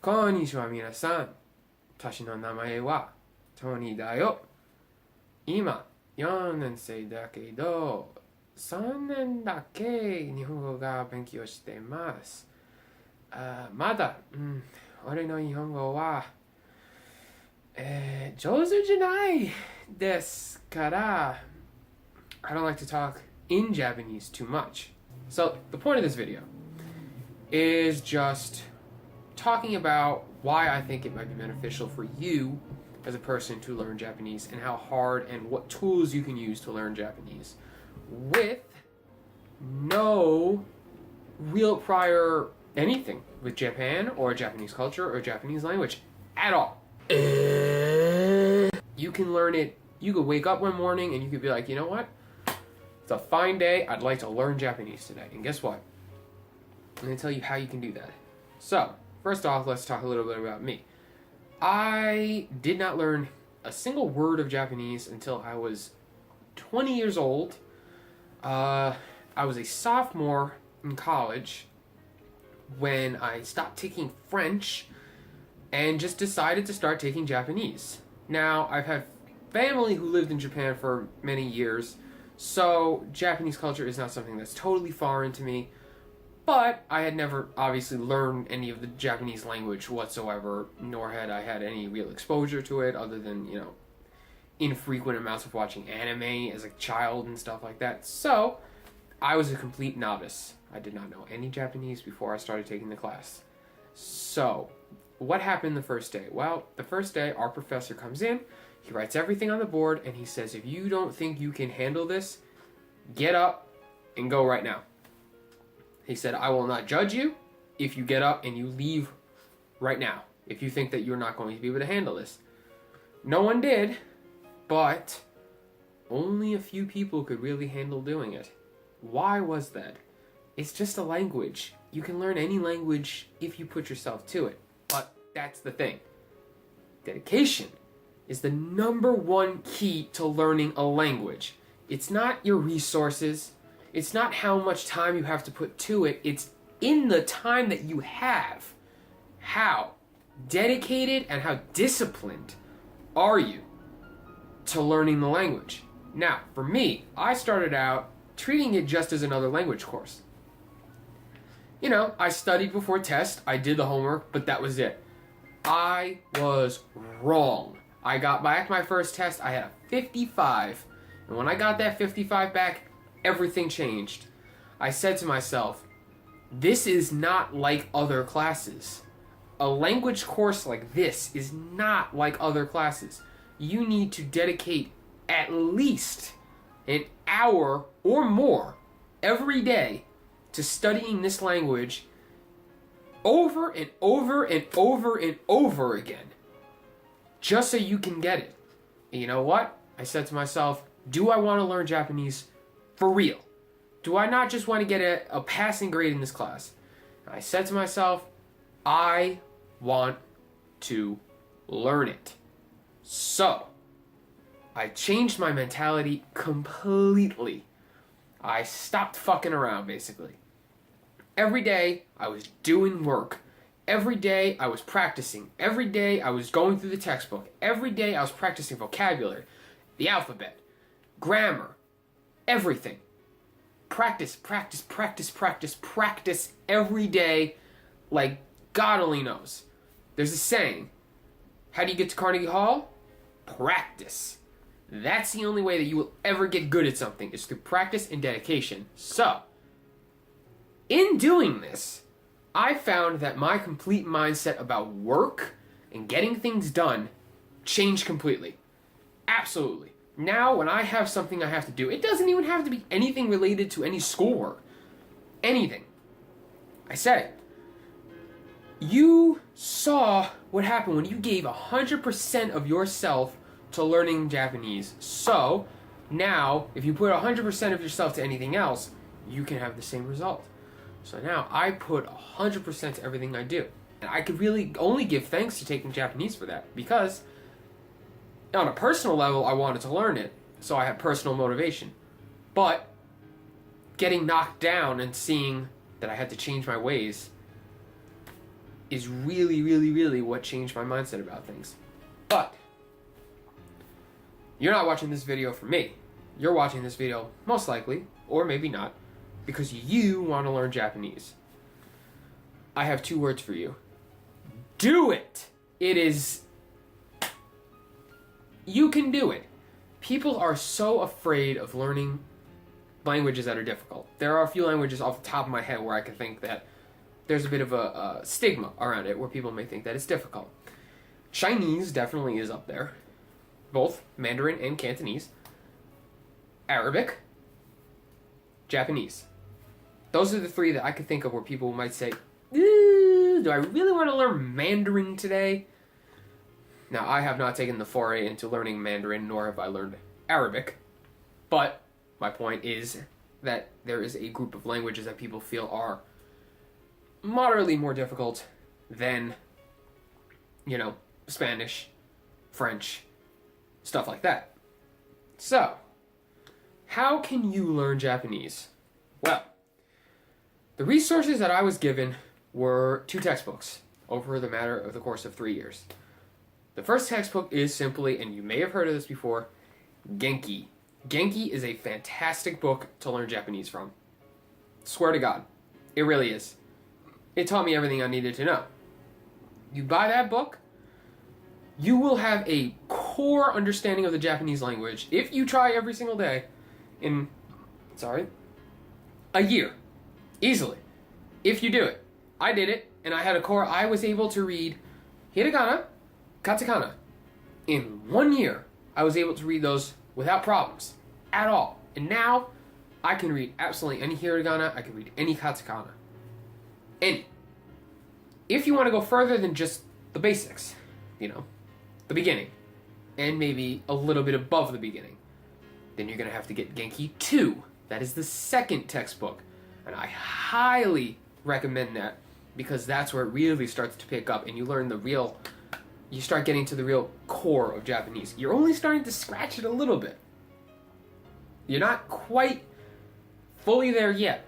こんにちは皆さん。私の名前はトニーだよ。今4年生だけど3年だけ日本語が勉強しています。まだ、俺の日本語は、上手じゃないですから、I don't like to talk in Japanese too much. So the point of this video is just talking about why I think it might be beneficial for you as a person to learn Japanese and how hard and what tools you can use to learn Japanese with no real prior anything with Japan or Japanese culture or Japanese language at all. You can learn it. You could wake up one morning and you could be like, you know what? It's a fine day. I'd like to learn Japanese today. And guess what? I'm going to tell you how you can do that. So, first off, let's talk a little bit about me. I did not learn a single word of Japanese until I was 20 years old. I was a sophomore in college when I stopped taking French and just decided to start taking Japanese. Now, I've had family who lived in Japan for many years, so Japanese culture is not something that's totally foreign to me, but I had never obviously learned any of the Japanese language whatsoever, nor had I had any real exposure to it other than, infrequent amounts of watching anime as a child and stuff like that. So, I was a complete novice. I did not know any Japanese before I started taking the class. So, what happened the first day? Well, the first day, our professor comes in, he writes everything on the board, and he says, if you don't think you can handle this, get up and go right now. He said, I will not judge you if you get up and you leave right now, if you think that you're not going to be able to handle this. No one did, but only a few people could really handle doing it. Why was that? It's just a language. You can learn any language if you put yourself to it. But that's the thing. Dedication is the number one key to learning a language. It's not your resources. It's not how much time you have to put to it. It's in the time that you have. How dedicated and how disciplined are you to learning the language? Now, for me, I started out treating it just as another language course. I studied before test, I did the homework, but that was it. I was wrong. I got back my first test, I had a 55, and when I got that 55 back, everything changed. I said to myself, this is not like other classes. A language course like this is not like other classes. You need to dedicate at least an hour or more every day to studying this language over and over and over and over again, just so you can get it. And you know what? I said to myself, do I want to learn Japanese for real? Do I not just want to get a passing grade in this class? And I said to myself, I want to learn it. So, I changed my mentality completely. I stopped fucking around, basically. Every day, I was doing work. Every day, I was practicing. Every day, I was going through the textbook. Every day, I was practicing vocabulary, the alphabet, grammar, everything. Practice, practice, practice, practice, practice every day, like God only knows. There's a saying, how do you get to Carnegie Hall? Practice. That's the only way that you will ever get good at something, is through practice and dedication. So, in doing this, I found that my complete mindset about work and getting things done changed completely. Absolutely. Now, when I have something I have to do, it doesn't even have to be anything related to any schoolwork. Anything. I said it. You saw what happened when you gave 100% of yourself to learning Japanese. So, now, if you put 100% of yourself to anything else, you can have the same result. So now, I put 100% to everything I do. And I could really only give thanks to taking Japanese for that, because on a personal level, I wanted to learn it, so I had personal motivation. But getting knocked down and seeing that I had to change my ways is really, really, really what changed my mindset about things. But you're not watching this video for me. You're watching this video, most likely, or maybe not, because you want to learn Japanese. I have 2 words for you. Do it! You can do it. People are so afraid of learning languages that are difficult. There are a few languages off the top of my head where I can think that there's a bit of a stigma around it, where people may think that it's difficult. Chinese definitely is up there. Both Mandarin and Cantonese. Arabic. Japanese. Those are the 3 that I could think of where people might say, do I really want to learn Mandarin today? Now, I have not taken the foray into learning Mandarin, nor have I learned Arabic. But my point is that there is a group of languages that people feel are moderately more difficult than, Spanish, French, stuff like that. So, how can you learn Japanese? Well, the resources that I was given were 2 textbooks over the matter of the course of 3 years. The first textbook is simply, and you may have heard of this before, Genki. Genki is a fantastic book to learn Japanese from. Swear to God, it really is. It taught me everything I needed to know. You buy that book, you will have a core understanding of the Japanese language if you try every single day in, a year. Easily. If you do it. I did it, and I had a core. I was able to read hiragana, katakana. In 1 year, I was able to read those without problems at all. And now, I can read absolutely any hiragana. I can read any katakana. Any. If you want to go further than just the basics, the beginning, and maybe a little bit above the beginning, then you're going to have to get Genki 2. That is the second textbook. And I highly recommend that, because that's where it really starts to pick up and you start getting to the real core of Japanese. You're only starting to scratch it a little bit. You're not quite fully there yet,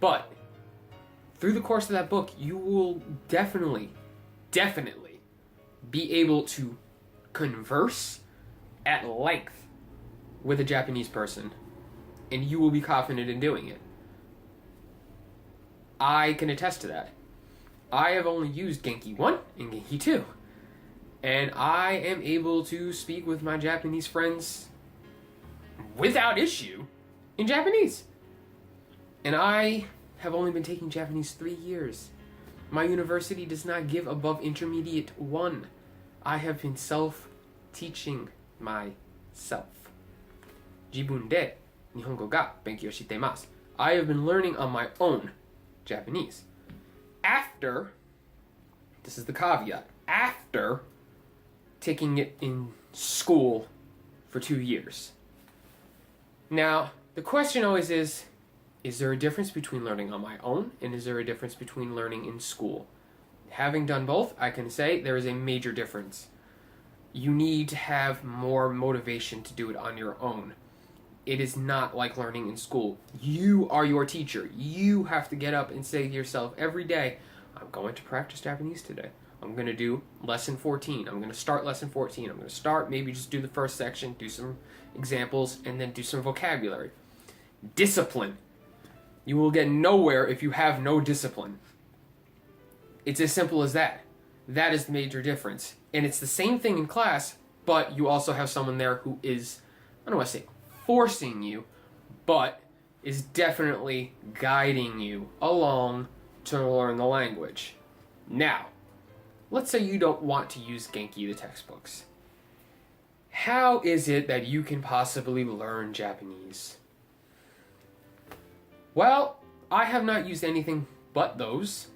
but through the course of that book, you will definitely be able to converse at length with a Japanese person, and you will be confident in doing it. I can attest to that. I have only used Genki 1 and Genki 2, and I am able to speak with my Japanese friends without issue in Japanese. And I have only been taking Japanese 3 years. My university does not give above intermediate 1. I have been self-teaching myself. Jibun de Nihongo ga benkyou shitemasu. I have been learning on my own Japanese. This is the caveat, after taking it in school for 2 years. Now, the question always is there a difference between learning on my own, and is there a difference between learning in school? Having done both, I can say there is a major difference. You need to have more motivation to do it on your own. It is not like learning in school. You are your teacher. You have to get up and say to yourself every day, I'm going to practice Japanese today. I'm going to do lesson 14. I'm going to start lesson 14. I'm going to start, maybe just do the first section, do some examples, and then do some vocabulary. Discipline. You will get nowhere if you have no discipline. It's as simple as that. That is the major difference. And it's the same thing in class, but you also have someone there who is, I don't want to say forcing you, but is definitely guiding you along to learn the language. Now, let's say you don't want to use Genki, the textbooks. How is it that you can possibly learn Japanese? Well, I have not used anything but those,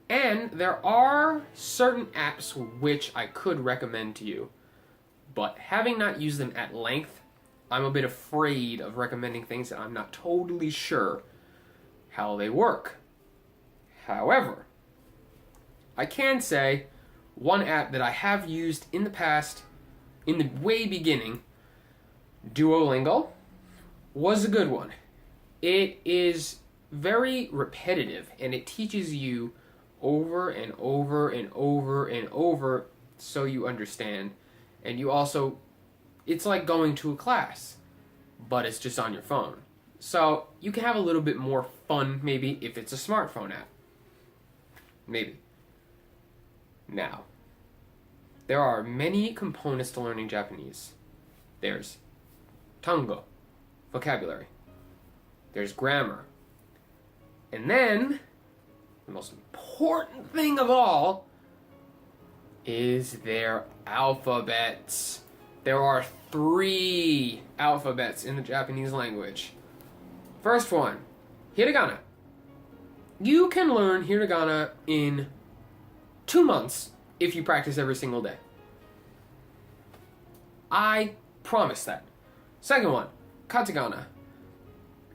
and there are certain apps which I could recommend to you, but having not used them at length, I'm a bit afraid of recommending things that I'm not totally sure how they work. However, I can say one app that I have used in the past, in the way beginning, Duolingo, was a good one. It is very repetitive, and it teaches you over and over and over and over so you understand. And you also, it's like going to a class, but it's just on your phone. So you can have a little bit more fun maybe if it's a smartphone app. Maybe. Now, there are many components to learning Japanese. There's tango, vocabulary. There's grammar. And then, the most important thing of all is their alphabets. There are 3 alphabets in the Japanese language. First one, hiragana. You can learn hiragana in 2 months if you practice every single day. I promise that. Second one, katakana.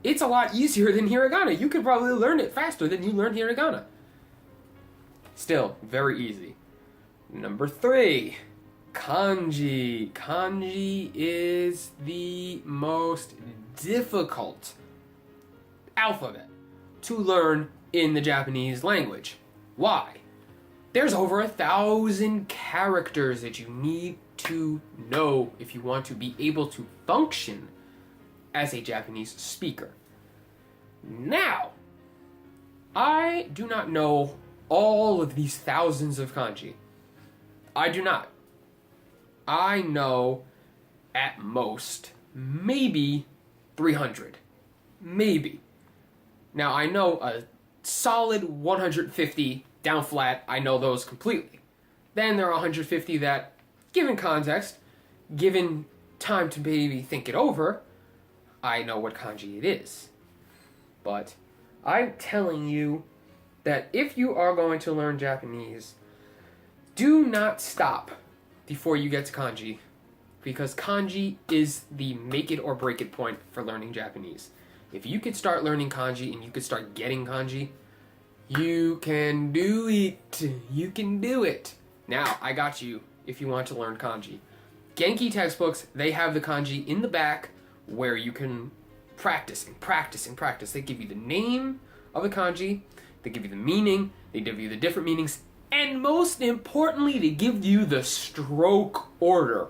It's a lot easier than hiragana. You could probably learn it faster than you learned hiragana. Still, very easy. Number 3, kanji. Kanji is the most difficult alphabet to learn in the Japanese language. Why? There's over 1,000 characters that you need to know if you want to be able to function as a Japanese speaker. Now, I do not know all of these thousands of kanji. I do not. I know at most maybe 300. Maybe. Now, I know a solid 150 down flat. I know those completely. Then there are 150 that, given context, given time to maybe think it over, I know what kanji it is. But I'm telling you that if you are going to learn Japanese, do not stop before you get to kanji, because kanji is the make it or break it point for learning Japanese. If you could start learning kanji and you could start getting kanji, you can do it. You can do it. Now, I got you if you want to learn kanji. Genki textbooks, they have the kanji in the back where you can practice and practice and practice. They give you the name of the kanji, they give you the meaning, they give you the different meanings, and most importantly, they give you the stroke order.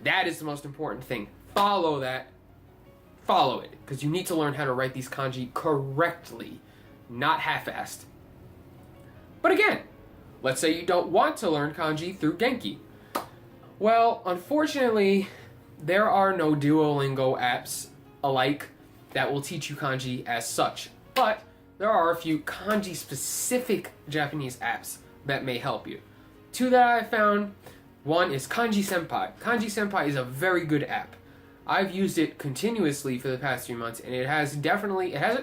That is the most important thing. Follow that. Follow it, because you need to learn how to write these kanji correctly, not half-assed. But again, let's say you don't want to learn kanji through Genki. Well, unfortunately, there are no Duolingo apps alike that will teach you kanji as such. But there are a few kanji-specific Japanese apps that may help you. 2 that I found, one is Kanji Senpai. Kanji Senpai is a very good app. I've used it continuously for the past 3 months, and it hasn't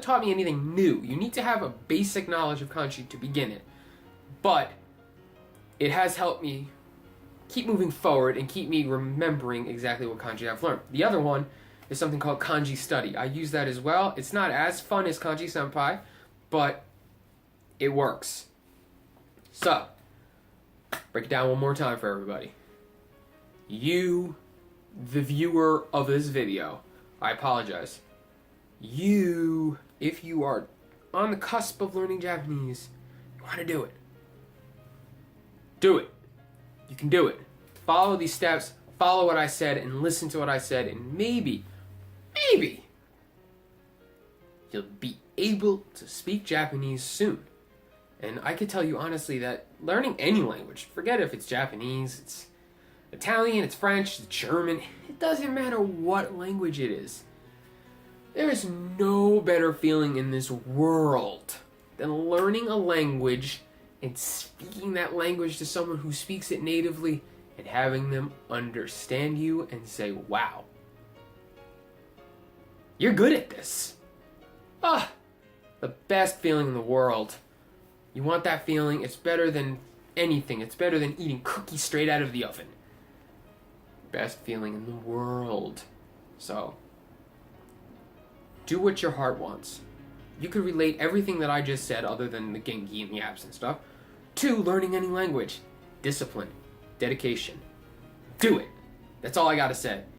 taught me anything new. You need to have a basic knowledge of kanji to begin it. But it has helped me keep moving forward and keep me remembering exactly what kanji I've learned. The other one is something called Kanji Study. I use that as well. It's not as fun as Kanji Senpai, but it works. So, break it down one more time for everybody. You, the viewer of this video, I apologize. You, if you are on the cusp of learning Japanese, you want to do it. Do it. You can do it. Follow these steps, follow what I said, and listen to what I said, and maybe, you'll be able to speak Japanese soon. And I can tell you honestly that learning any language, forget if it's Japanese, it's Italian, it's French, it's German, it doesn't matter what language it is. There is no better feeling in this world than learning a language and speaking that language to someone who speaks it natively and having them understand you and say, wow, you're good at this. Ah, the best feeling in the world. You want that feeling? It's better than anything. It's better than eating cookies straight out of the oven. Best feeling in the world. So, do what your heart wants. You could relate everything that I just said, other than the Genki and the apps and stuff, to learning any language. Discipline. Dedication. Do it. That's all I gotta say.